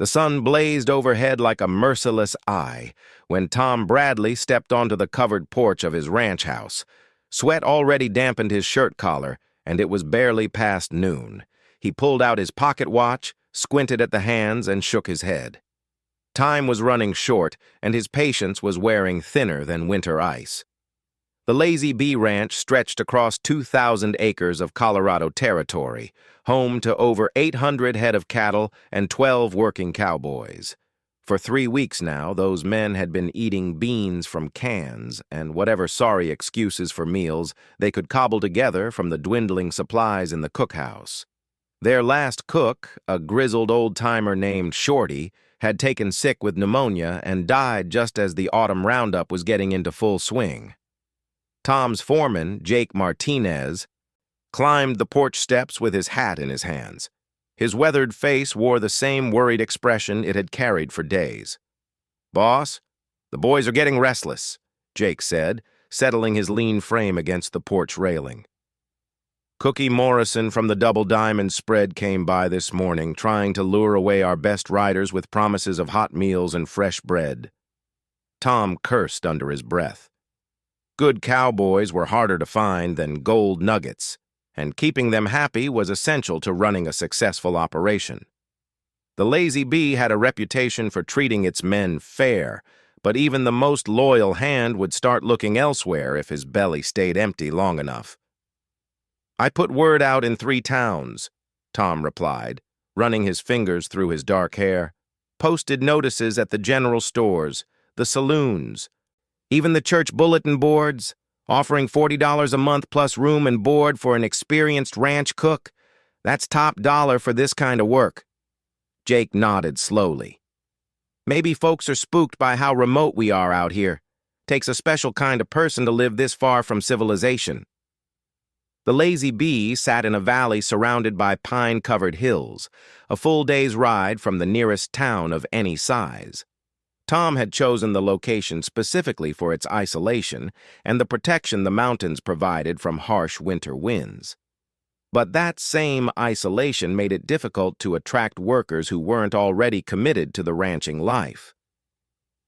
The sun blazed overhead like a merciless eye when Tom Bradley stepped onto the covered porch of his ranch house. Sweat already dampened his shirt collar, and it was barely past noon. He pulled out his pocket watch, squinted at the hands, and shook his head. Time was running short, and his patience was wearing thinner than winter ice. The Lazy Bee Ranch stretched across 2,000 acres of Colorado territory, home to over 800 head of cattle and 12 working cowboys. For 3 weeks now, those men had been eating beans from cans and whatever sorry excuses for meals they could cobble together from the dwindling supplies in the cookhouse. Their last cook, a grizzled old-timer named Shorty, had taken sick with pneumonia and died just as the autumn roundup was getting into full swing. Tom's foreman, Jake Martinez, climbed the porch steps with his hat in his hands. His weathered face wore the same worried expression it had carried for days. "Boss, the boys are getting restless," Jake said, settling his lean frame against the porch railing. Cookie Morrison from the Double Diamond spread came by this morning, trying to lure away our best riders with promises of hot meals and fresh bread. Tom cursed under his breath. Good cowboys were harder to find than gold nuggets, and keeping them happy was essential to running a successful operation. The Lazy Bee had a reputation for treating its men fair, but even the most loyal hand would start looking elsewhere if his belly stayed empty long enough. "I put word out in 3 towns," Tom replied, running his fingers through his dark hair. "Posted notices at the general stores, the saloons, even the church bulletin boards, offering $40 a month plus room and board for an experienced ranch cook. That's top dollar for this kind of work." Jake nodded slowly. "Maybe folks are spooked by how remote we are out here. Takes a special kind of person to live this far from civilization." The Lazy Bee sat in a valley surrounded by pine-covered hills, a full day's ride from the nearest town of any size. Tom had chosen the location specifically for its isolation and the protection the mountains provided from harsh winter winds. But that same isolation made it difficult to attract workers who weren't already committed to the ranching life.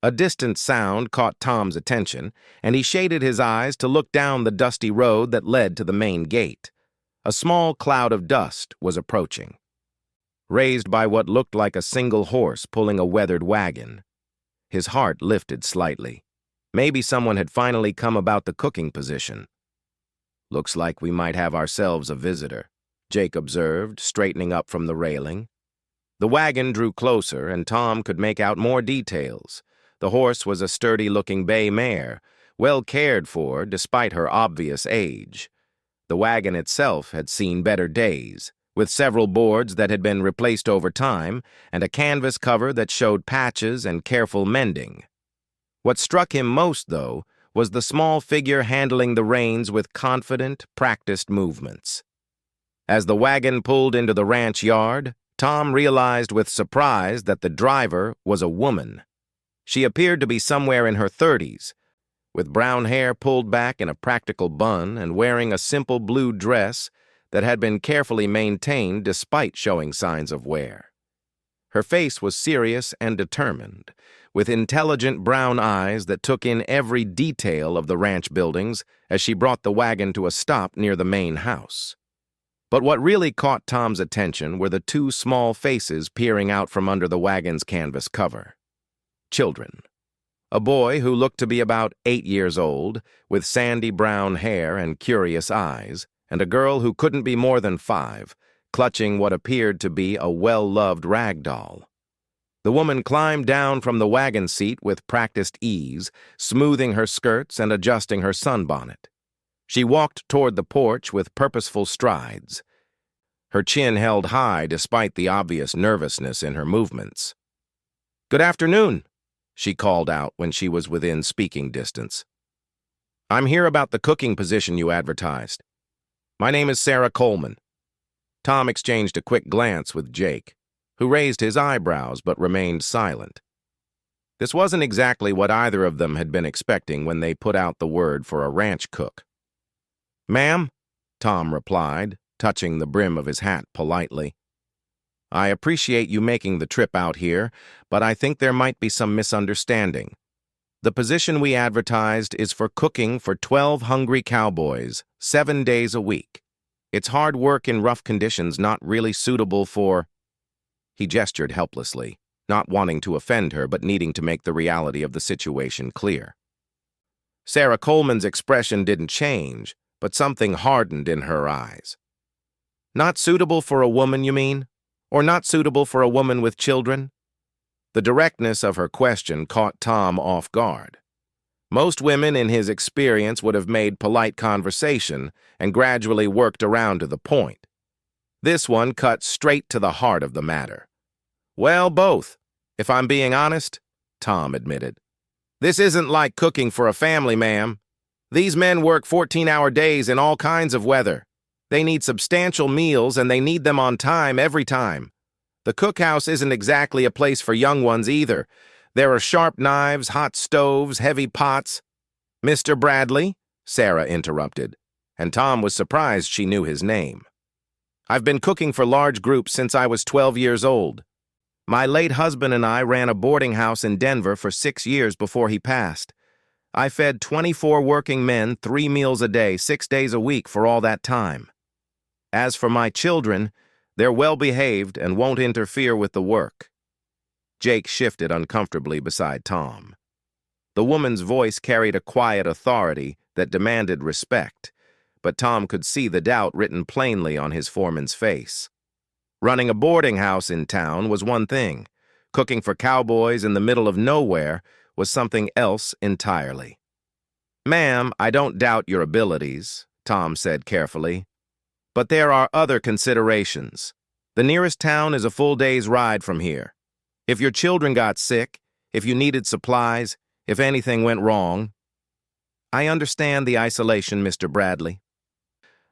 A distant sound caught Tom's attention, and he shaded his eyes to look down the dusty road that led to the main gate. A small cloud of dust was approaching, raised by what looked like a single horse pulling a weathered wagon. His heart lifted slightly. Maybe someone had finally come about the cooking position. "Looks like we might have ourselves a visitor," Jake observed, straightening up from the railing. The wagon drew closer, and Tom could make out more details. The horse was a sturdy-looking bay mare, well cared for despite her obvious age. The wagon itself had seen better days, with several boards that had been replaced over time and a canvas cover that showed patches and careful mending. What struck him most, though, was the small figure handling the reins with confident, practiced movements. As the wagon pulled into the ranch yard, Tom realized with surprise that the driver was a woman. She appeared to be somewhere in her 30s, with brown hair pulled back in a practical bun and wearing a simple blue dress that had been carefully maintained despite showing signs of wear. Her face was serious and determined, with intelligent brown eyes that took in every detail of the ranch buildings as she brought the wagon to a stop near the main house. But what really caught Tom's attention were the 2 small faces peering out from under the wagon's canvas cover. Children. A boy who looked to be about 8 years old, with sandy brown hair and curious eyes, and a girl who couldn't be more than 5, clutching what appeared to be a well-loved rag doll. The woman climbed down from the wagon seat with practiced ease, smoothing her skirts and adjusting her sunbonnet. She walked toward the porch with purposeful strides, her chin held high despite the obvious nervousness in her movements. "Good afternoon," she called out when she was within speaking distance. "I'm here about the cooking position you advertised. My name is Sarah Coleman." Tom exchanged a quick glance with Jake, who raised his eyebrows but remained silent. This wasn't exactly what either of them had been expecting when they put out the word for a ranch cook. "Ma'am," Tom replied, touching the brim of his hat politely. I appreciate you making the trip out here, but I think there might be some misunderstanding. The position we advertised is for cooking for 12 hungry cowboys, 7 days a week. It's hard work in rough conditions, not really suitable for—" He gestured helplessly, not wanting to offend her but needing to make the reality of the situation clear. Sarah Coleman's expression didn't change, but something hardened in her eyes. "Not suitable for a woman, you mean? Or not suitable for a woman with children?" The directness of her question caught Tom off guard. Most women in his experience would have made polite conversation and gradually worked around to the point. This one cut straight to the heart of the matter. "Well, both, if I'm being honest," Tom admitted. "This isn't like cooking for a family, ma'am. These men work 14-hour days in all kinds of weather. They need substantial meals and they need them on time every time. The cookhouse isn't exactly a place for young ones either. There are sharp knives, hot stoves, heavy pots." "Mr. Bradley?" Sarah interrupted, and Tom was surprised she knew his name. "I've been cooking for large groups since I was 12 years old. My late husband and I ran a boarding house in Denver for 6 years before he passed. I fed 24 working men 3 meals a day, 6 days a week for all that time. As for my children, they're well-behaved and won't interfere with the work." Jake shifted uncomfortably beside Tom. The woman's voice carried a quiet authority that demanded respect, but Tom could see the doubt written plainly on his foreman's face. Running a boarding house in town was one thing. Cooking for cowboys in the middle of nowhere was something else entirely. "Ma'am, I don't doubt your abilities," Tom said carefully. "But there are other considerations. The nearest town is a full day's ride from here. If your children got sick, if you needed supplies, if anything went wrong—" "I understand the isolation, Mr. Bradley.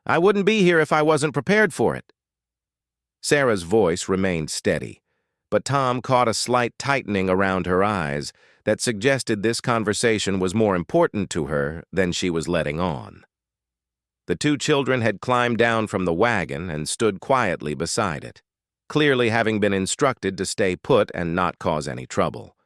I wouldn't be here if I wasn't prepared for it." Sarah's voice remained steady, but Tom caught a slight tightening around her eyes that suggested this conversation was more important to her than she was letting on. The 2 children had climbed down from the wagon and stood quietly beside it, clearly having been instructed to stay put and not cause any trouble.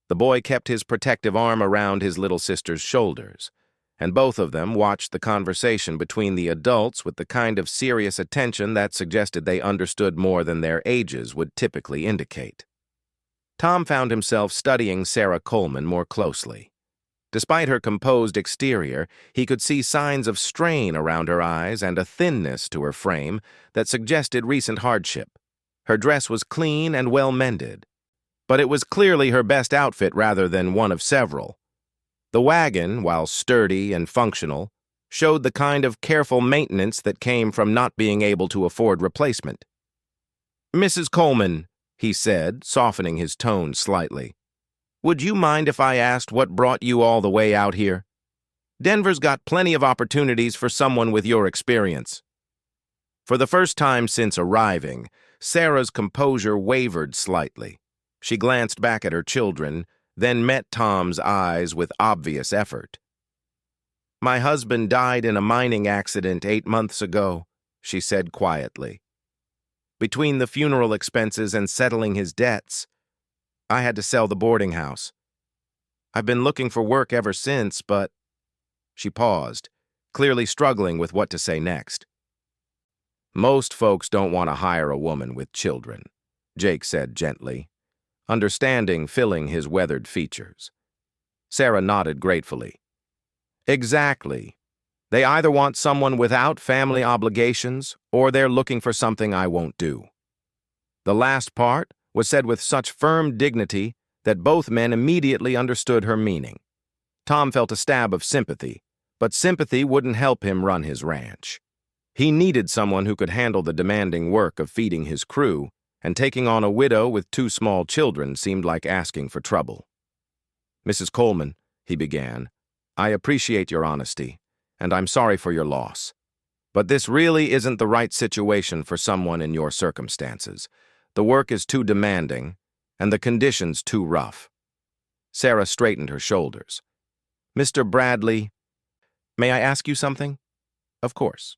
The boy kept his protective arm around his little sister's shoulders, and both of them watched the conversation between the adults with the kind of serious attention that suggested they understood more than their ages would typically indicate. Tom found himself studying Sarah Coleman more closely. Despite her composed exterior, he could see signs of strain around her eyes and a thinness to her frame that suggested recent hardship. Her dress was clean and well-mended, but it was clearly her best outfit rather than one of several. The wagon, while sturdy and functional, showed the kind of careful maintenance that came from not being able to afford replacement. "Mrs. Coleman," he said, softening his tone slightly, "would you mind if I asked what brought you all the way out here? Denver's got plenty of opportunities for someone with your experience." For the first time since arriving, Sarah's composure wavered slightly. She glanced back at her children, then met Tom's eyes with obvious effort. "My husband died in a mining accident 8 months ago," she said quietly. "Between the funeral expenses and settling his debts, I had to sell the boarding house. I've been looking for work ever since, but—" She paused, clearly struggling with what to say next. "Most folks don't want to hire a woman with children," Jake said gently, understanding filling his weathered features. Sarah nodded gratefully. "Exactly. They either want someone without family obligations, or they're looking for something I won't do." The last part was said with such firm dignity that both men immediately understood her meaning. Tom felt a stab of sympathy, but sympathy wouldn't help him run his ranch. He needed someone who could handle the demanding work of feeding his crew, and taking on a widow with 2 small children seemed like asking for trouble. "Mrs. Coleman," he began, "I appreciate your honesty, and I'm sorry for your loss. But this really isn't the right situation for someone in your circumstances. The work is too demanding, and the conditions too rough." Sarah straightened her shoulders. "Mr. Bradley, may I ask you something?" "Of course."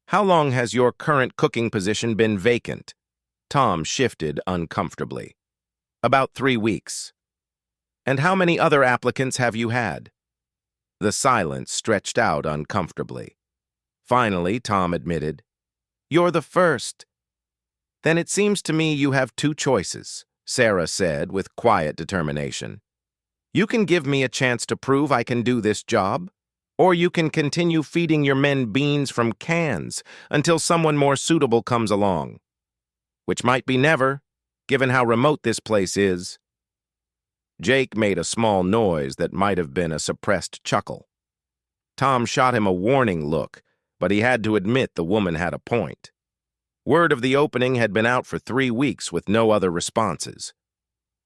"How long has your current cooking position been vacant?" Tom shifted uncomfortably. About 3 weeks. And how many other applicants have you had? The silence stretched out uncomfortably. Finally, Tom admitted, You're the first. Then it seems to me you have 2 choices, Sarah said with quiet determination. You can give me a chance to prove I can do this job, or you can continue feeding your men beans from cans until someone more suitable comes along. Which might be never, given how remote this place is. Jake made a small noise that might have been a suppressed chuckle. Tom shot him a warning look, but he had to admit the woman had a point. Word of the opening had been out for 3 weeks with no other responses.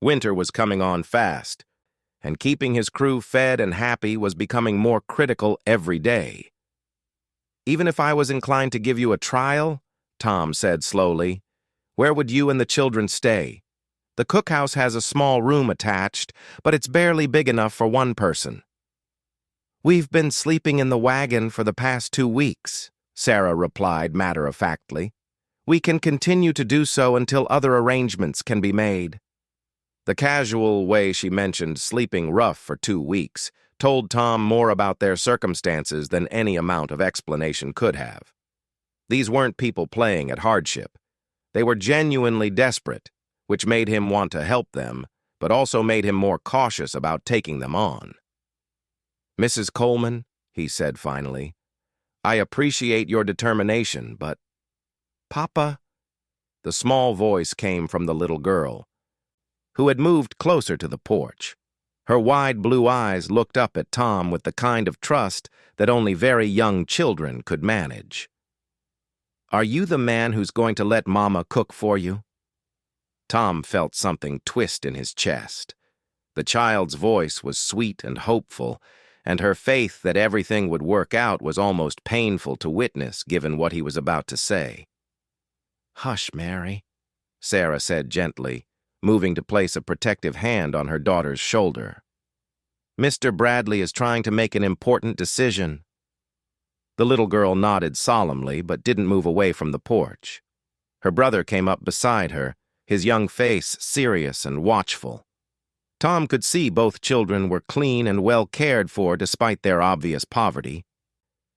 Winter was coming on fast, and keeping his crew fed and happy was becoming more critical every day. Even if I was inclined to give you a trial, Tom said slowly, where would you and the children stay? The cookhouse has a small room attached, but it's barely big enough for one person. We've been sleeping in the wagon for the past 2 weeks, Sarah replied matter-of-factly. We can continue to do so until other arrangements can be made. The casual way she mentioned sleeping rough for 2 weeks told Tom more about their circumstances than any amount of explanation could have. These weren't people playing at hardship. They were genuinely desperate, which made him want to help them, but also made him more cautious about taking them on. Mrs. Coleman, he said finally, I appreciate your determination, but... Papa? The small voice came from the little girl, who had moved closer to the porch. Her wide blue eyes looked up at Tom with the kind of trust that only very young children could manage. Are you the man who's going to let Mama cook for you? Tom felt something twist in his chest. The child's voice was sweet and hopeful, and her faith that everything would work out was almost painful to witness given what he was about to say. Hush, Mary, Sarah said gently, moving to place a protective hand on her daughter's shoulder. Mr. Bradley is trying to make an important decision. The little girl nodded solemnly but didn't move away from the porch. Her brother came up beside her, his young face serious and watchful. Tom could see both children were clean and well cared for despite their obvious poverty,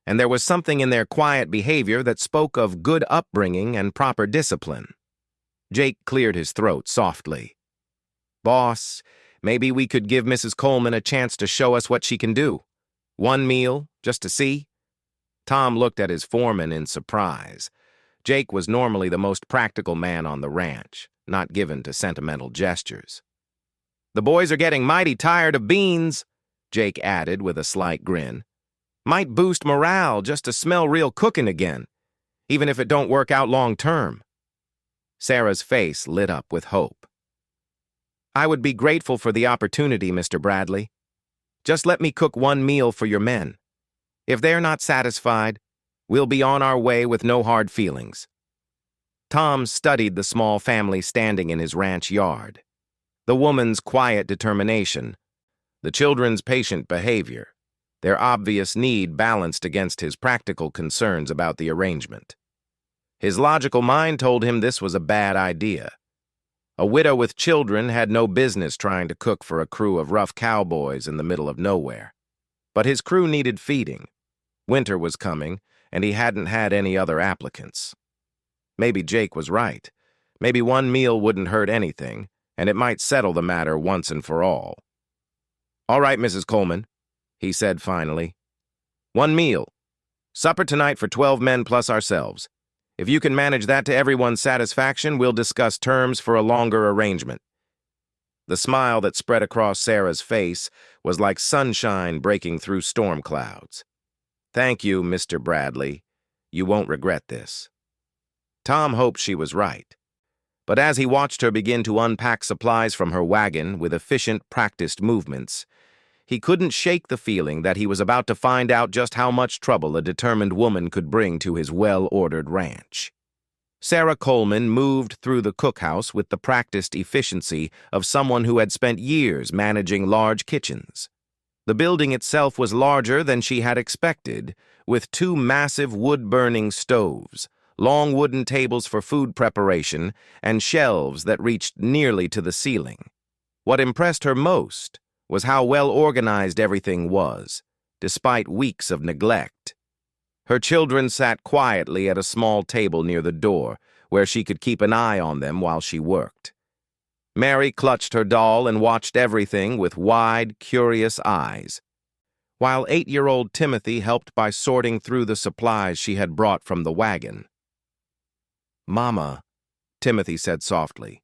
and there was something in their quiet behavior that spoke of good upbringing and proper discipline. Jake cleared his throat softly. Boss, maybe we could give Mrs. Coleman a chance to show us what she can do. 1 meal, just to see? Tom looked at his foreman in surprise. Jake was normally the most practical man on the ranch, not given to sentimental gestures. The boys are getting mighty tired of beans, Jake added with a slight grin. Might boost morale just to smell real cooking again, even if it don't work out long term. Sarah's face lit up with hope. I would be grateful for the opportunity, Mr. Bradley. Just let me cook 1 meal for your men. If they're not satisfied, we'll be on our way with no hard feelings. Tom studied the small family standing in his ranch yard. The woman's quiet determination, the children's patient behavior, their obvious need balanced against his practical concerns about the arrangement. His logical mind told him this was a bad idea. A widow with children had no business trying to cook for a crew of rough cowboys in the middle of nowhere. But his crew needed feeding. Winter was coming, and he hadn't had any other applicants. Maybe Jake was right. Maybe 1 meal wouldn't hurt anything, and it might settle the matter once and for all. All right, Mrs. Coleman, he said finally. 1 meal. Supper tonight for 12 men plus ourselves. If you can manage that to everyone's satisfaction, we'll discuss terms for a longer arrangement. The smile that spread across Sarah's face was like sunshine breaking through storm clouds. Thank you, Mr. Bradley. You won't regret this. Tom hoped she was right. But as he watched her begin to unpack supplies from her wagon with efficient, practiced movements, he couldn't shake the feeling that he was about to find out just how much trouble a determined woman could bring to his well-ordered ranch. Sarah Coleman moved through the cookhouse with the practiced efficiency of someone who had spent years managing large kitchens. The building itself was larger than she had expected, with 2 massive wood-burning stoves, long wooden tables for food preparation, and shelves that reached nearly to the ceiling. What impressed her most was how well organized everything was, despite weeks of neglect. Her children sat quietly at a small table near the door, where she could keep an eye on them while she worked. Mary clutched her doll and watched everything with wide, curious eyes, while 8-year-old Timothy helped by sorting through the supplies she had brought from the wagon. "Mama," Timothy said softly,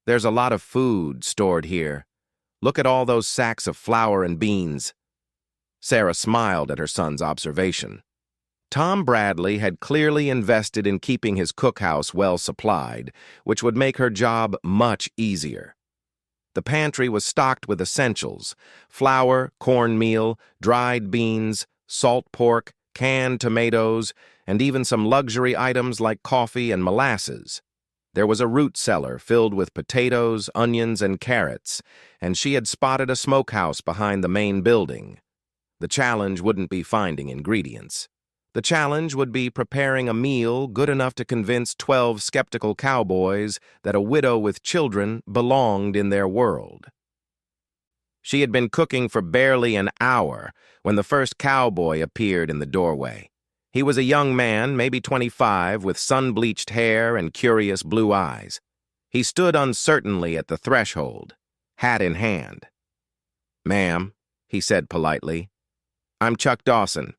"there's a lot of food stored here. Look at all those sacks of flour and beans." Sarah smiled at her son's observation. Tom Bradley had clearly invested in keeping his cookhouse well supplied, which would make her job much easier. The pantry was stocked with essentials: flour, cornmeal, dried beans, salt pork, canned tomatoes, and even some luxury items like coffee and molasses. There was a root cellar filled with potatoes, onions, and carrots, and she had spotted a smokehouse behind the main building. The challenge wouldn't be finding ingredients. The challenge would be preparing a meal good enough to convince 12 skeptical cowboys that a widow with children belonged in their world. She had been cooking for barely an hour when the first cowboy appeared in the doorway. He was a young man, maybe 25, with sun-bleached hair and curious blue eyes. He stood uncertainly at the threshold, hat in hand. "Ma'am," he said politely, "I'm Chuck Dawson.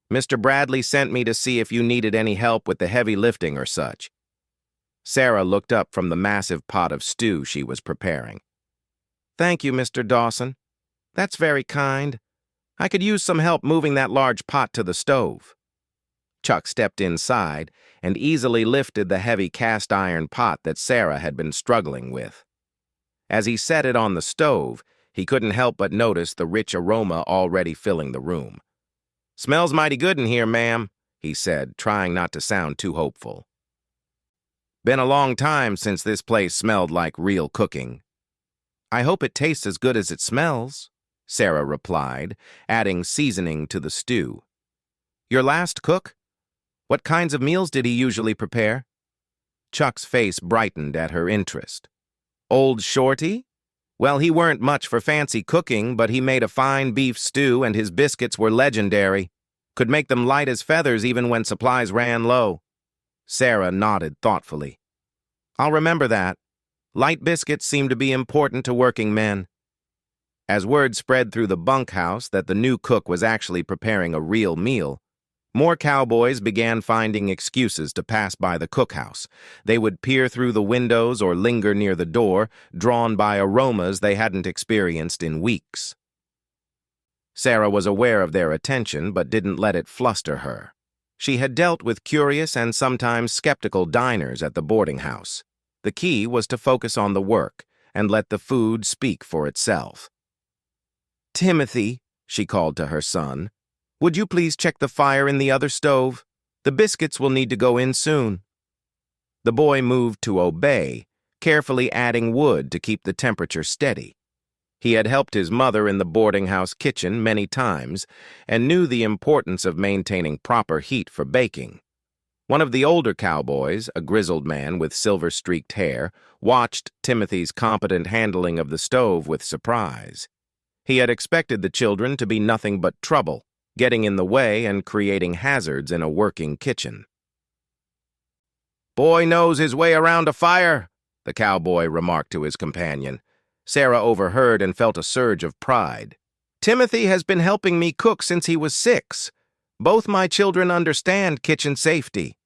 Mr. Bradley sent me to see if you needed any help with the heavy lifting or such." Sarah looked up from the massive pot of stew she was preparing. "Thank you, Mr. Dawson. That's very kind. I could use some help moving that large pot to the stove." Chuck stepped inside and easily lifted the heavy cast-iron pot that Sarah had been struggling with. As he set it on the stove, he couldn't help but notice the rich aroma already filling the room. "Smells mighty good in here, ma'am," he said, trying not to sound too hopeful. "Been a long time since this place smelled like real cooking." "I hope it tastes as good as it smells," Sarah replied, adding seasoning to the stew. "Your last cook? What kinds of meals did he usually prepare?" Chuck's face brightened at her interest. "Old Shorty? Well, he weren't much for fancy cooking, but he made a fine beef stew, and his biscuits were legendary. Could make them light as feathers even when supplies ran low." Sarah nodded thoughtfully. "I'll remember that. Light biscuits seem to be important to working men." As word spread through the bunkhouse that the new cook was actually preparing a real meal, more cowboys began finding excuses to pass by the cookhouse. They would peer through the windows or linger near the door, drawn by aromas they hadn't experienced in weeks. Sarah was aware of their attention, but didn't let it fluster her. She had dealt with curious and sometimes skeptical diners at the boarding house. The key was to focus on the work and let the food speak for itself. "Timothy," she called to her son, "would you please check the fire in the other stove? The biscuits will need to go in soon." The boy moved to obey, carefully adding wood to keep the temperature steady. He had helped his mother in the boarding house kitchen many times and knew the importance of maintaining proper heat for baking. One of the older cowboys, a grizzled man with silver-streaked hair, watched Timothy's competent handling of the stove with surprise. He had expected the children to be nothing but trouble, getting in the way and creating hazards in a working kitchen. "Boy knows his way around a fire," the cowboy remarked to his companion. Sarah overheard and felt a surge of pride. "Timothy has been helping me cook since he was 6. Both my children understand kitchen safety."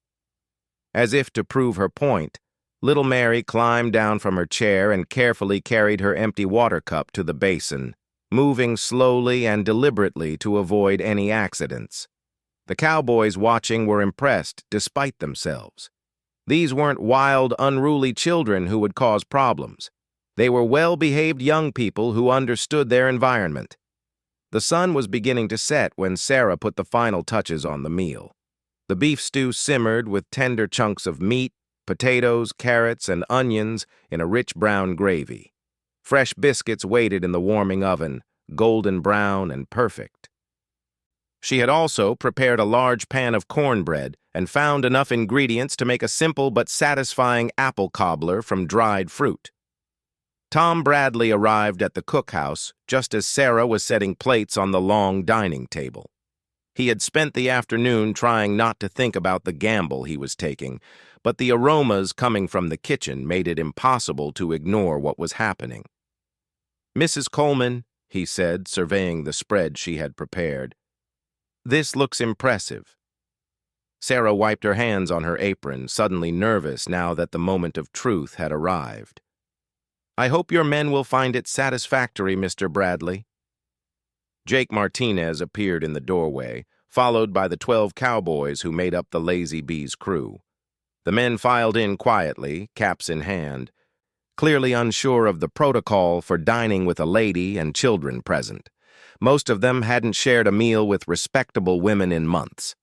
As if to prove her point, little Mary climbed down from her chair and carefully carried her empty water cup to the basin, moving slowly and deliberately to avoid any accidents. The cowboys watching were impressed despite themselves. These weren't wild, unruly children who would cause problems. They were well-behaved young people who understood their environment. The sun was beginning to set when Sarah put the final touches on the meal. The beef stew simmered with tender chunks of meat, potatoes, carrots, and onions in a rich brown gravy. Fresh biscuits waited in the warming oven, golden brown and perfect. She had also prepared a large pan of cornbread and found enough ingredients to make a simple but satisfying apple cobbler from dried fruit. Tom Bradley arrived at the cookhouse just as Sarah was setting plates on the long dining table. He had spent the afternoon trying not to think about the gamble he was taking, but the aromas coming from the kitchen made it impossible to ignore what was happening. "Mrs. Coleman," he said, surveying the spread she had prepared, "this looks impressive." Sarah wiped her hands on her apron, suddenly nervous now that the moment of truth had arrived. "I hope your men will find it satisfactory, Mr. Bradley." Jake Martinez appeared in the doorway, followed by the 12 cowboys who made up the Lazy B's crew. The men filed in quietly, caps in hand, clearly unsure of the protocol for dining with a lady and children present. Most of them hadn't shared a meal with respectable women in months.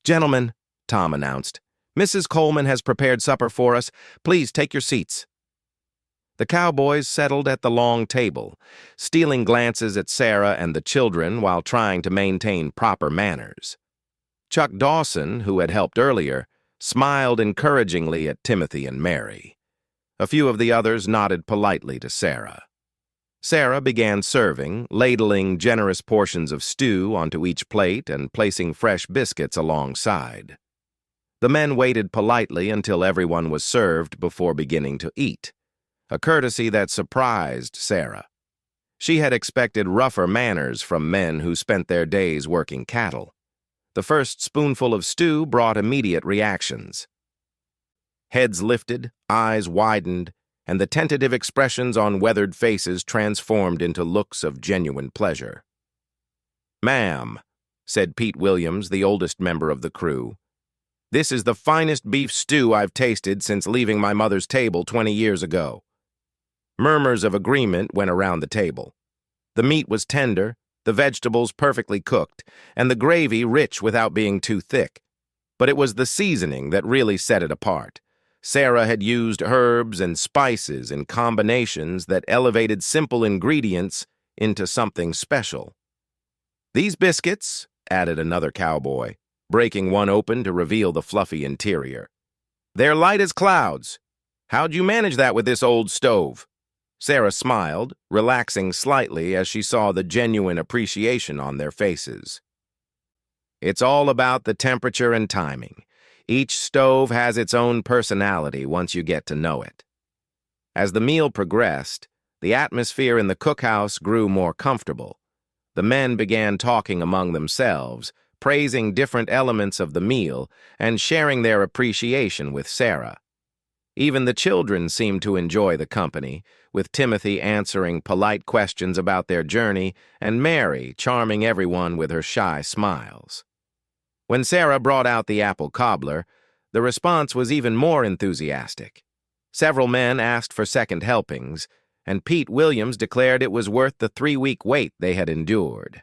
"Gentlemen," Tom announced, "Mrs. Coleman has prepared supper for us. Please take your seats." The cowboys settled at the long table, stealing glances at Sarah and the children while trying to maintain proper manners. Chuck Dawson, who had helped earlier, smiled encouragingly at Timothy and Mary. A few of the others nodded politely to Sarah. Sarah began serving, ladling generous portions of stew onto each plate and placing fresh biscuits alongside. The men waited politely until everyone was served before beginning to eat, a courtesy that surprised Sarah. She had expected rougher manners from men who spent their days working cattle. The first spoonful of stew brought immediate reactions. Heads lifted, eyes widened, and the tentative expressions on weathered faces transformed into looks of genuine pleasure. "Ma'am," said Pete Williams, the oldest member of the crew, "this is the finest beef stew I've tasted since leaving my mother's table 20 years ago." Murmurs of agreement went around the table. The meat was tender, the vegetables perfectly cooked, and the gravy rich without being too thick. But it was the seasoning that really set it apart. Sarah had used herbs and spices in combinations that elevated simple ingredients into something special. "These biscuits," added another cowboy, breaking one open to reveal the fluffy interior, "they're light as clouds. How'd you manage that with this old stove?" Sarah smiled, relaxing slightly as she saw the genuine appreciation on their faces. "It's all about the temperature and timing. Each stove has its own personality once you get to know it." As the meal progressed, the atmosphere in the cookhouse grew more comfortable. The men began talking among themselves, praising different elements of the meal and sharing their appreciation with Sarah. Even the children seemed to enjoy the company, with Timothy answering polite questions about their journey and Mary charming everyone with her shy smiles. When Sarah brought out the apple cobbler, the response was even more enthusiastic. Several men asked for second helpings, and Pete Williams declared it was worth the 3-week wait they had endured.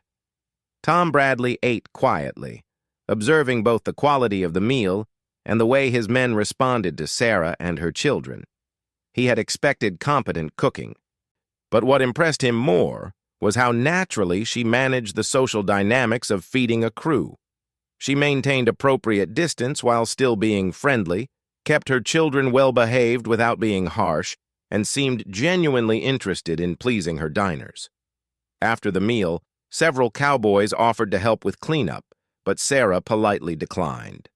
Tom Bradley ate quietly, observing both the quality of the meal and the way his men responded to Sarah and her children. He had expected competent cooking, but what impressed him more was how naturally she managed the social dynamics of feeding a crew. She maintained appropriate distance while still being friendly, kept her children well-behaved without being harsh, and seemed genuinely interested in pleasing her diners. After the meal, several cowboys offered to help with cleanup, but Sarah politely declined.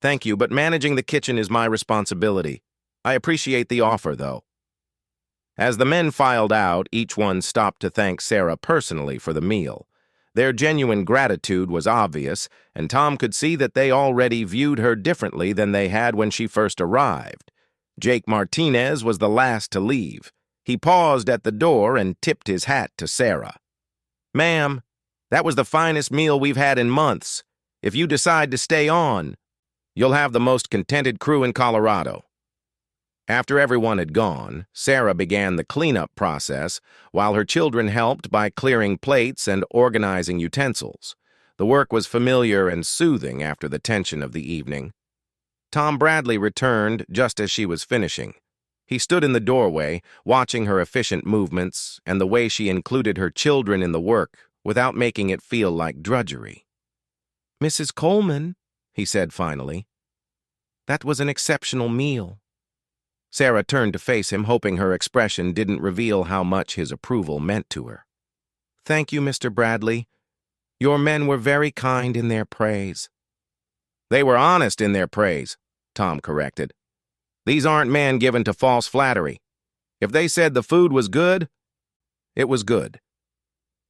"Thank you, but managing the kitchen is my responsibility. I appreciate the offer, though." As the men filed out, each one stopped to thank Sarah personally for the meal. Their genuine gratitude was obvious, and Tom could see that they already viewed her differently than they had when she first arrived. Jake Martinez was the last to leave. He paused at the door and tipped his hat to Sarah. "Ma'am, that was the finest meal we've had in months. If you decide to stay on, you'll have the most contented crew in Colorado." After everyone had gone, Sarah began the cleanup process while her children helped by clearing plates and organizing utensils. The work was familiar and soothing after the tension of the evening. Tom Bradley returned just as she was finishing. He stood in the doorway, watching her efficient movements, and the way she included her children in the work without making it feel like drudgery. "Mrs. Coleman," he said finally, "that was an exceptional meal." Sarah turned to face him, hoping her expression didn't reveal how much his approval meant to her. "Thank you, Mr. Bradley. Your men were very kind in their praise." "They were honest in their praise," Tom corrected. "These aren't men given to false flattery. If they said the food was good, it was good."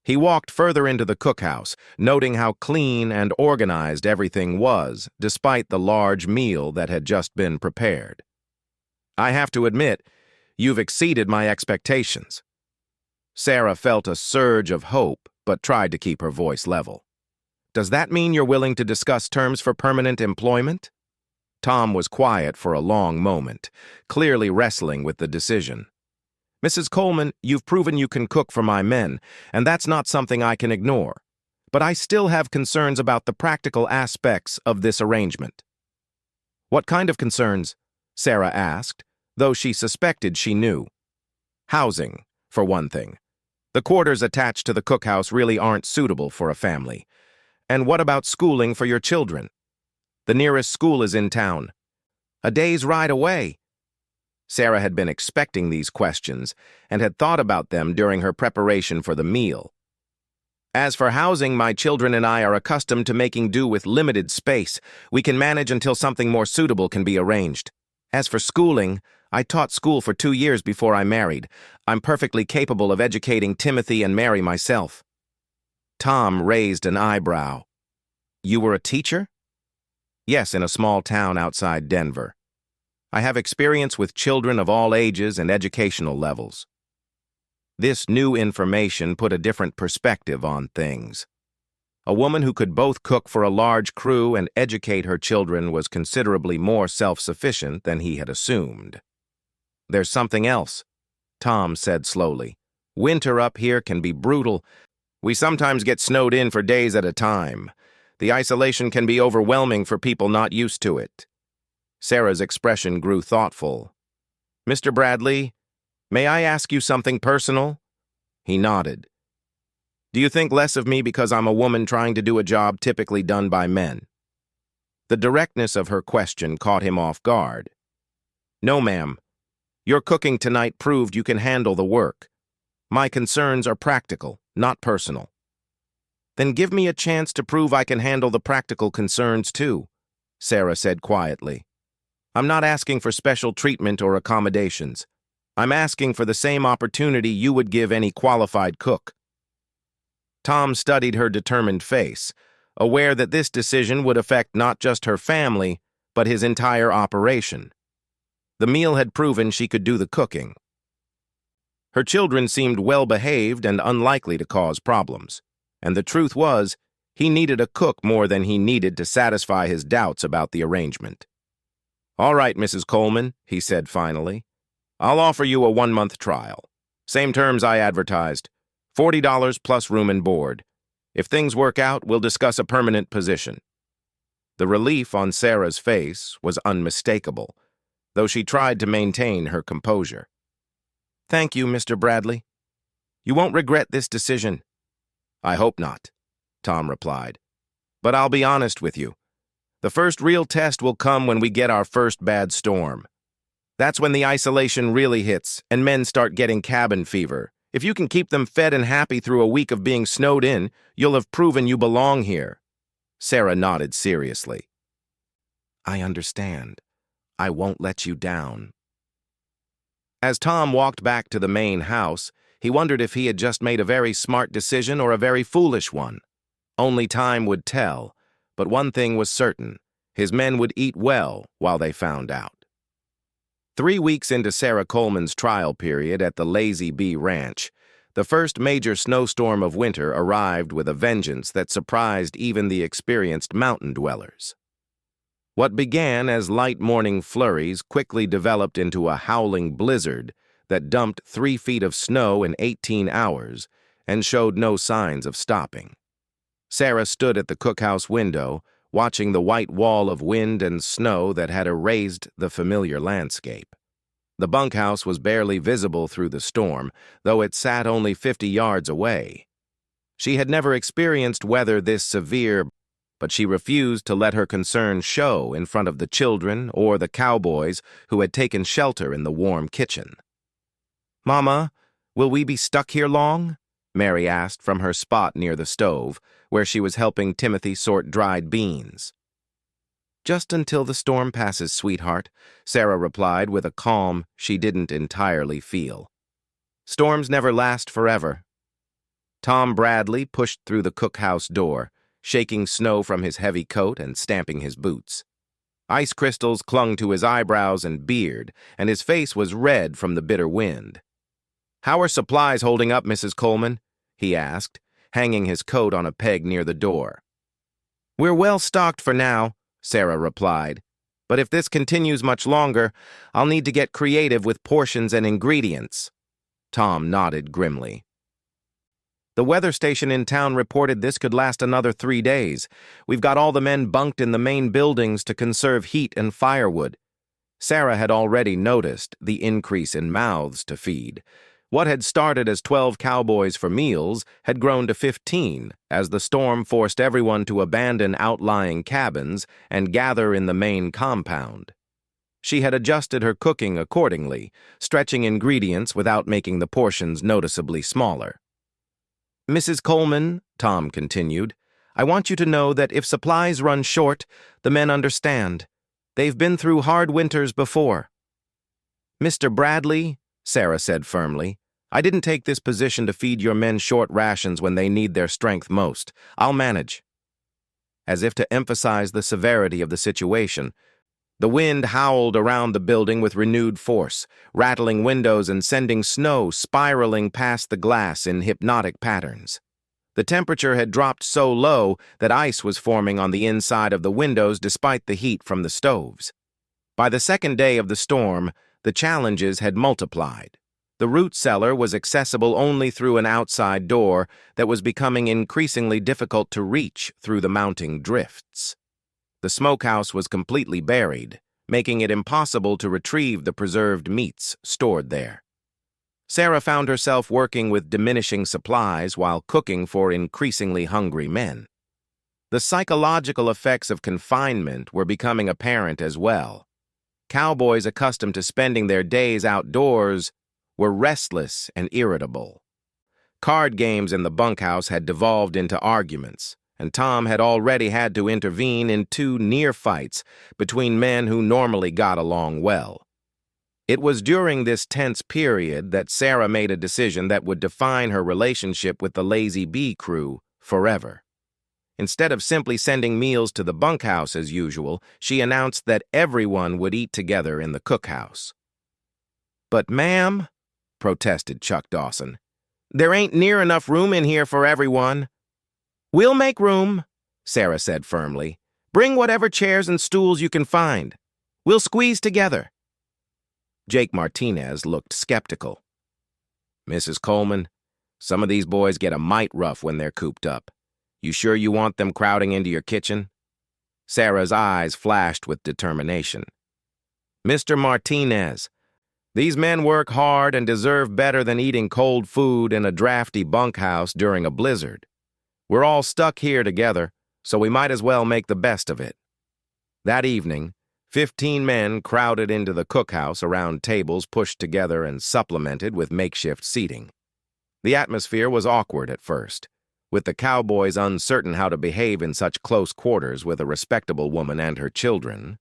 He walked further into the cookhouse, noting how clean and organized everything was, despite the large meal that had just been prepared. "I have to admit, you've exceeded my expectations." Sarah felt a surge of hope, but tried to keep her voice level. "Does that mean you're willing to discuss terms for permanent employment?" Tom was quiet for a long moment, clearly wrestling with the decision. "Mrs. Coleman, you've proven you can cook for my men, and that's not something I can ignore. But I still have concerns about the practical aspects of this arrangement." "What kind of concerns?" Sarah asked, though she suspected she knew. "Housing, for one thing. The quarters attached to the cookhouse really aren't suitable for a family. And what about schooling for your children? The nearest school is in town. A day's ride away." Sarah had been expecting these questions and had thought about them during her preparation for the meal. "As for housing, my children and I are accustomed to making do with limited space. We can manage until something more suitable can be arranged. As for schooling, I taught school for 2 years before I married. I'm perfectly capable of educating Timothy and Mary myself." Tom raised an eyebrow. "You were a teacher?" "Yes, in a small town outside Denver. I have experience with children of all ages and educational levels." This new information put a different perspective on things. A woman who could both cook for a large crew and educate her children was considerably more self-sufficient than he had assumed. "There's something else," Tom said slowly. "Winter up here can be brutal. We sometimes get snowed in for days at a time. The isolation can be overwhelming for people not used to it." Sarah's expression grew thoughtful. "Mr. Bradley, may I ask you something personal?" He nodded. "Do you think less of me because I'm a woman trying to do a job typically done by men?" The directness of her question caught him off guard. "No, ma'am. Your cooking tonight proved you can handle the work. My concerns are practical, not personal." "Then give me a chance to prove I can handle the practical concerns too," Sarah said quietly. "I'm not asking for special treatment or accommodations. I'm asking for the same opportunity you would give any qualified cook." Tom studied her determined face, aware that this decision would affect not just her family, but his entire operation. The meal had proven she could do the cooking. Her children seemed well-behaved and unlikely to cause problems. And the truth was, he needed a cook more than he needed to satisfy his doubts about the arrangement. "All right, Mrs. Coleman," he said finally. "I'll offer you a 1-month trial. Same terms I advertised. $40 plus room and board. If things work out, we'll discuss a permanent position." The relief on Sarah's face was unmistakable, though she tried to maintain her composure. "Thank you, Mr. Bradley. You won't regret this decision." "I hope not," Tom replied. "But I'll be honest with you. The first real test will come when we get our first bad storm. That's when the isolation really hits and men start getting cabin fever. If you can keep them fed and happy through a week of being snowed in, you'll have proven you belong here." Sarah nodded seriously. "I understand. I won't let you down." As Tom walked back to the main house, he wondered if he had just made a very smart decision or a very foolish one. Only time would tell, but one thing was certain: his men would eat well while they found out. 3 weeks into Sarah Coleman's trial period at the Lazy Bee Ranch, the first major snowstorm of winter arrived with a vengeance that surprised even the experienced mountain dwellers. What began as light morning flurries quickly developed into a howling blizzard that dumped 3 feet of snow in 18 hours and showed no signs of stopping. Sarah stood at the cookhouse window, watching the white wall of wind and snow that had erased the familiar landscape. The bunkhouse was barely visible through the storm, though it sat only 50 yards away. She had never experienced weather this severe, but she refused to let her concern show in front of the children or the cowboys who had taken shelter in the warm kitchen. "Mama, will we be stuck here long?" Mary asked from her spot near the stove, where she was helping Timothy sort dried beans. "Just until the storm passes, sweetheart," Sarah replied with a calm she didn't entirely feel. "Storms never last forever." Tom Bradley pushed through the cookhouse door, shaking snow from his heavy coat and stamping his boots. Ice crystals clung to his eyebrows and beard, and his face was red from the bitter wind. "How are supplies holding up, Mrs. Coleman?" he asked, hanging his coat on a peg near the door. "We're well stocked for now," Sarah replied. "But if this continues much longer, I'll need to get creative with portions and ingredients." Tom nodded grimly. "The weather station in town reported this could last another 3 days. We've got all the men bunked in the main buildings to conserve heat and firewood." Sarah had already noticed the increase in mouths to feed. What had started as 12 cowboys for meals had grown to 15 as the storm forced everyone to abandon outlying cabins and gather in the main compound. She had adjusted her cooking accordingly, stretching ingredients without making the portions noticeably smaller. "Mrs. Coleman," Tom continued, "I want you to know that if supplies run short, the men understand. They've been through hard winters before." "Mr. Bradley," Sarah said firmly, "I didn't take this position to feed your men short rations when they need their strength most. I'll manage." As if to emphasize the severity of the situation, the wind howled around the building with renewed force, rattling windows and sending snow spiraling past the glass in hypnotic patterns. The temperature had dropped so low that ice was forming on the inside of the windows despite the heat from the stoves. By the second day of the storm, the challenges had multiplied. The root cellar was accessible only through an outside door that was becoming increasingly difficult to reach through the mounting drifts. The smokehouse was completely buried, making it impossible to retrieve the preserved meats stored there. Sarah found herself working with diminishing supplies while cooking for increasingly hungry men. The psychological effects of confinement were becoming apparent as well. Cowboys accustomed to spending their days outdoors were restless and irritable. Card games in the bunkhouse had devolved into arguments, and Tom had already had to intervene in 2 near fights between men who normally got along well. It was during this tense period that Sarah made a decision that would define her relationship with the Lazy Bee crew forever. Instead of simply sending meals to the bunkhouse as usual, she announced that everyone would eat together in the cookhouse. "But ma'am," protested Chuck Dawson, "there ain't near enough room in here for everyone." "We'll make room," Sarah said firmly. "Bring whatever chairs and stools you can find. We'll squeeze together." Jake Martinez looked skeptical. "Mrs. Coleman, some of these boys get a mite rough when they're cooped up. You sure you want them crowding into your kitchen?" Sarah's eyes flashed with determination. "Mr. Martinez, these men work hard and deserve better than eating cold food in a drafty bunkhouse during a blizzard. We're all stuck here together, so we might as well make the best of it." That evening, 15 men crowded into the cookhouse around tables pushed together and supplemented with makeshift seating. The atmosphere was awkward at first, with the cowboys uncertain how to behave in such close quarters with a respectable woman and her children.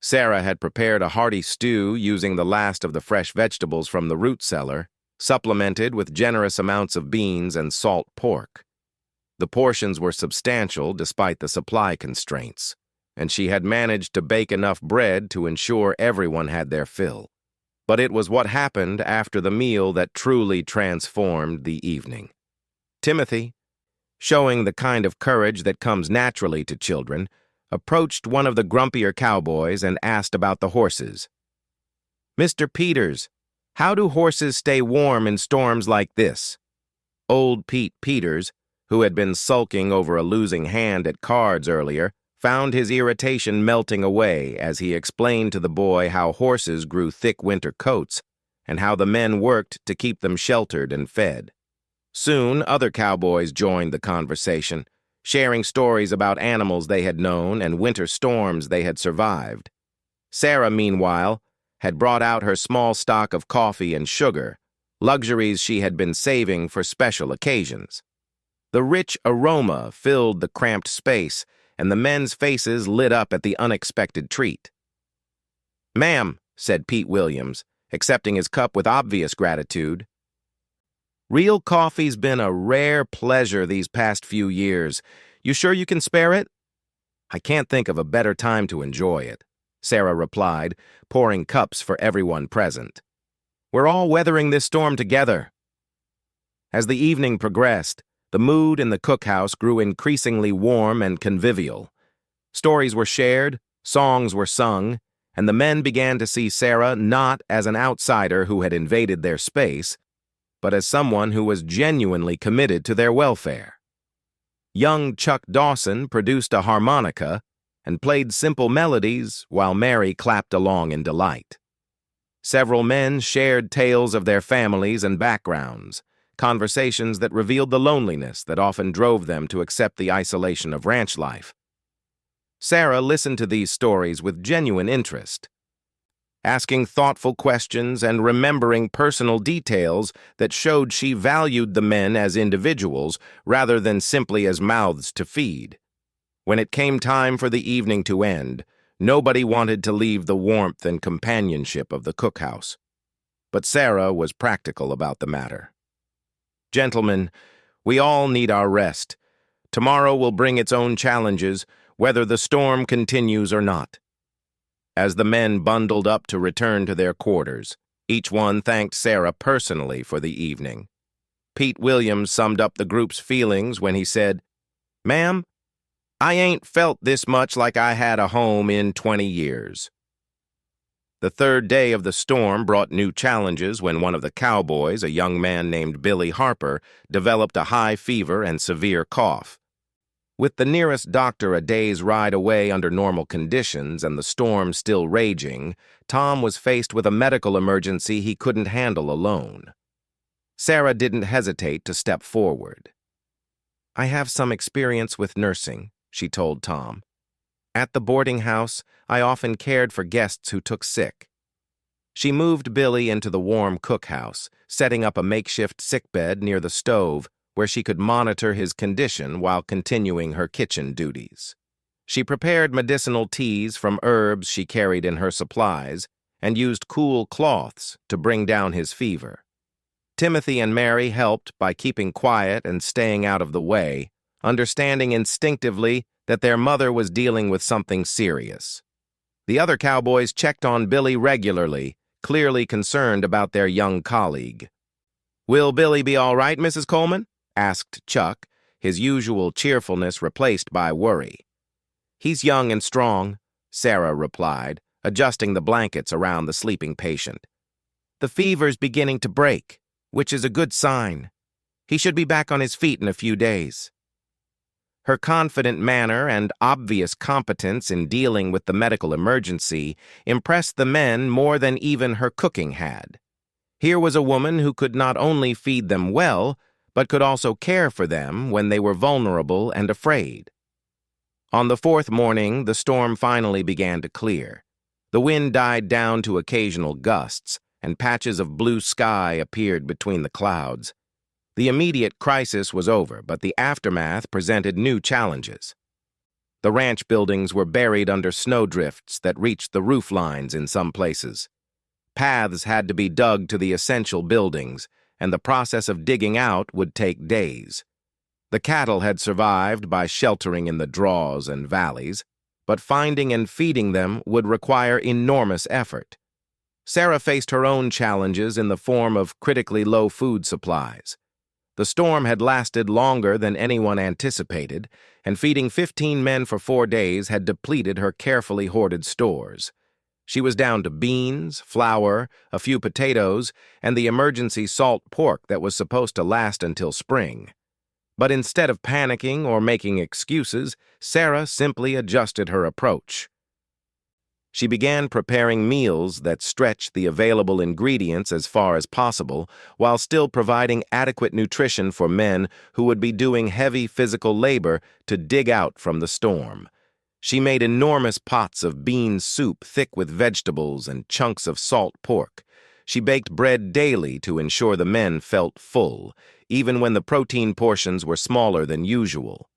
Sarah had prepared a hearty stew using the last of the fresh vegetables from the root cellar, supplemented with generous amounts of beans and salt pork. The portions were substantial despite the supply constraints, and she had managed to bake enough bread to ensure everyone had their fill. But it was what happened after the meal that truly transformed the evening. Timothy, showing the kind of courage that comes naturally to children, approached one of the grumpier cowboys and asked about the horses. "Mr. Peters, how do horses stay warm in storms like this?" Old Pete Peters, who had been sulking over a losing hand at cards earlier, found his irritation melting away as he explained to the boy how horses grew thick winter coats and how the men worked to keep them sheltered and fed. Soon, other cowboys joined the conversation, sharing stories about animals they had known and winter storms they had survived. Sarah, meanwhile, had brought out her small stock of coffee and sugar, luxuries she had been saving for special occasions. The rich aroma filled the cramped space, and the men's faces lit up at the unexpected treat. "Ma'am," said Pete Williams, accepting his cup with obvious gratitude. "Real coffee's been a rare pleasure these past few years. You sure you can spare it?" "I can't think of a better time to enjoy it," Sarah replied, pouring cups for everyone present. "We're all weathering this storm together." As the evening progressed, the mood in the cookhouse grew increasingly warm and convivial. Stories were shared, songs were sung, and the men began to see Sarah not as an outsider who had invaded their space, but as someone who was genuinely committed to their welfare. Young Chuck Dawson produced a harmonica and played simple melodies while Mary clapped along in delight. Several men shared tales of their families and backgrounds, conversations that revealed the loneliness that often drove them to accept the isolation of ranch life. Sarah listened to these stories with genuine interest, asking thoughtful questions and remembering personal details that showed she valued the men as individuals rather than simply as mouths to feed. When it came time for the evening to end, nobody wanted to leave the warmth and companionship of the cookhouse. But Sarah was practical about the matter. "Gentlemen, we all need our rest. Tomorrow will bring its own challenges, whether the storm continues or not." As the men bundled up to return to their quarters, each one thanked Sarah personally for the evening. Pete Williams summed up the group's feelings when he said, "Ma'am, I ain't felt this much like I had a home in 20 years. The third day of the storm brought new challenges when one of the cowboys, a young man named Billy Harper, developed a high fever and severe cough. With the nearest doctor a day's ride away under normal conditions and the storm still raging, Tom was faced with a medical emergency he couldn't handle alone. Sarah didn't hesitate to step forward. "I have some experience with nursing," she told Tom. "At the boarding house, I often cared for guests who took sick." She moved Billy into the warm cookhouse, setting up a makeshift sickbed near the stove where she could monitor his condition while continuing her kitchen duties. She prepared medicinal teas from herbs she carried in her supplies and used cool cloths to bring down his fever. Timothy and Mary helped by keeping quiet and staying out of the way, understanding instinctively that their mother was dealing with something serious. The other cowboys checked on Billy regularly, clearly concerned about their young colleague. "Will Billy be all right, Mrs. Coleman?" asked Chuck, his usual cheerfulness replaced by worry. "He's young and strong," Sarah replied, adjusting the blankets around the sleeping patient. "The fever's beginning to break, which is a good sign. He should be back on his feet in a few days." Her confident manner and obvious competence in dealing with the medical emergency impressed the men more than even her cooking had. Here was a woman who could not only feed them well, but could also care for them when they were vulnerable and afraid. On the fourth morning, the storm finally began to clear. The wind died down to occasional gusts, and patches of blue sky appeared between the clouds. The immediate crisis was over, but the aftermath presented new challenges. The ranch buildings were buried under snowdrifts that reached the roof lines in some places. Paths had to be dug to the essential buildings, and the process of digging out would take days. The cattle had survived by sheltering in the draws and valleys, but finding and feeding them would require enormous effort. Sarah faced her own challenges in the form of critically low food supplies. The storm had lasted longer than anyone anticipated, and feeding 15 men for 4 days had depleted her carefully hoarded stores. She was down to beans, flour, a few potatoes, and the emergency salt pork that was supposed to last until spring. But instead of panicking or making excuses, Sarah simply adjusted her approach. She began preparing meals that stretched the available ingredients as far as possible, while still providing adequate nutrition for men who would be doing heavy physical labor to dig out from the storm. She made enormous pots of bean soup thick with vegetables and chunks of salt pork. She baked bread daily to ensure the men felt full, even when the protein portions were smaller than usual.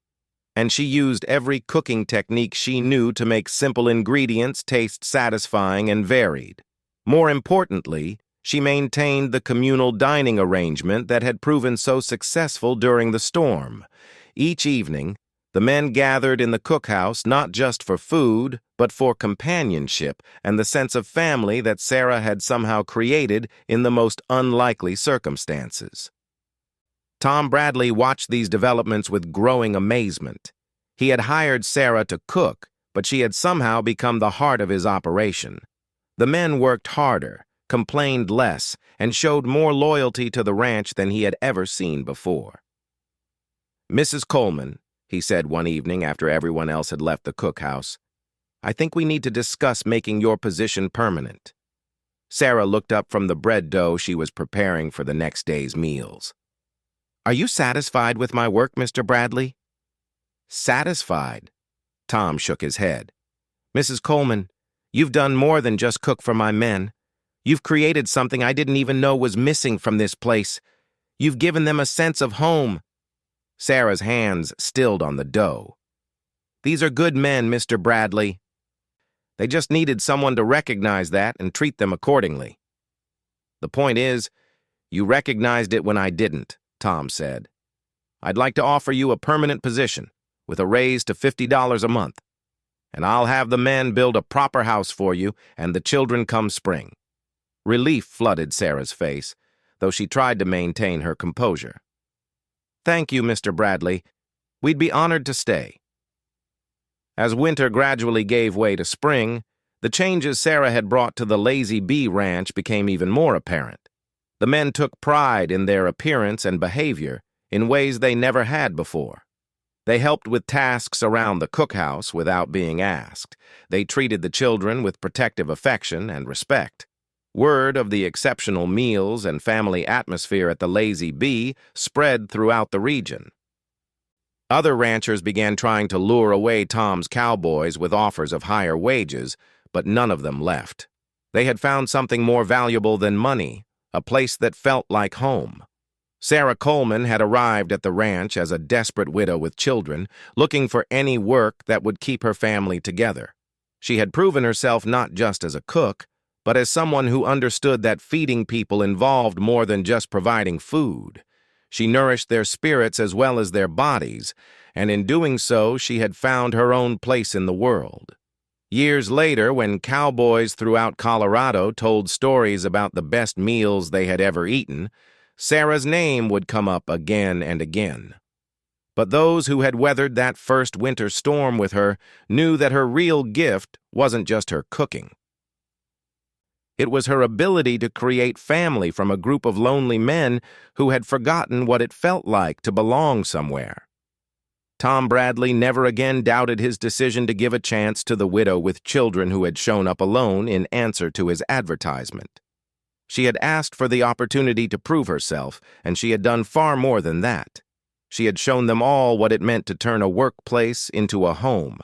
And she used every cooking technique she knew to make simple ingredients taste satisfying and varied. More importantly, she maintained the communal dining arrangement that had proven so successful during the storm. Each evening, the men gathered in the cookhouse not just for food, but for companionship and the sense of family that Sarah had somehow created in the most unlikely circumstances. Tom Bradley watched these developments with growing amazement. He had hired Sarah to cook, but she had somehow become the heart of his operation. The men worked harder, complained less, and showed more loyalty to the ranch than he had ever seen before. "Mrs. Coleman," he said one evening after everyone else had left the cookhouse, "I think we need to discuss making your position permanent." Sarah looked up from the bread dough she was preparing for the next day's meals. "Are you satisfied with my work, Mr. Bradley?" "Satisfied?" Tom shook his head. "Mrs. Coleman, you've done more than just cook for my men. You've created something I didn't even know was missing from this place. You've given them a sense of home." Sarah's hands stilled on the dough. "These are good men, Mr. Bradley. They just needed someone to recognize that and treat them accordingly." "The point is, you recognized it when I didn't," Tom said. "I'd like to offer you a permanent position, with a raise to $50 a month. And I'll have the men build a proper house for you and the children come spring." Relief flooded Sarah's face, though she tried to maintain her composure. "Thank you, Mr. Bradley. We'd be honored to stay." As winter gradually gave way to spring, the changes Sarah had brought to the Lazy Bee Ranch became even more apparent. The men took pride in their appearance and behavior in ways they never had before. They helped with tasks around the cookhouse without being asked. They treated the children with protective affection and respect. Word of the exceptional meals and family atmosphere at the Lazy Bee spread throughout the region. Other ranchers began trying to lure away Tom's cowboys with offers of higher wages, but none of them left. They had found something more valuable than money, a place that felt like home. Sarah Coleman had arrived at the ranch as a desperate widow with children, looking for any work that would keep her family together. She had proven herself not just as a cook, but as someone who understood that feeding people involved more than just providing food. She nourished their spirits as well as their bodies, and in doing so, she had found her own place in the world. Years later, when cowboys throughout Colorado told stories about the best meals they had ever eaten, Sarah's name would come up again and again. But those who had weathered that first winter storm with her knew that her real gift wasn't just her cooking. It was her ability to create family from a group of lonely men who had forgotten what it felt like to belong somewhere. Tom Bradley never again doubted his decision to give a chance to the widow with children who had shown up alone in answer to his advertisement. She had asked for the opportunity to prove herself, and she had done far more than that. She had shown them all what it meant to turn a workplace into a home.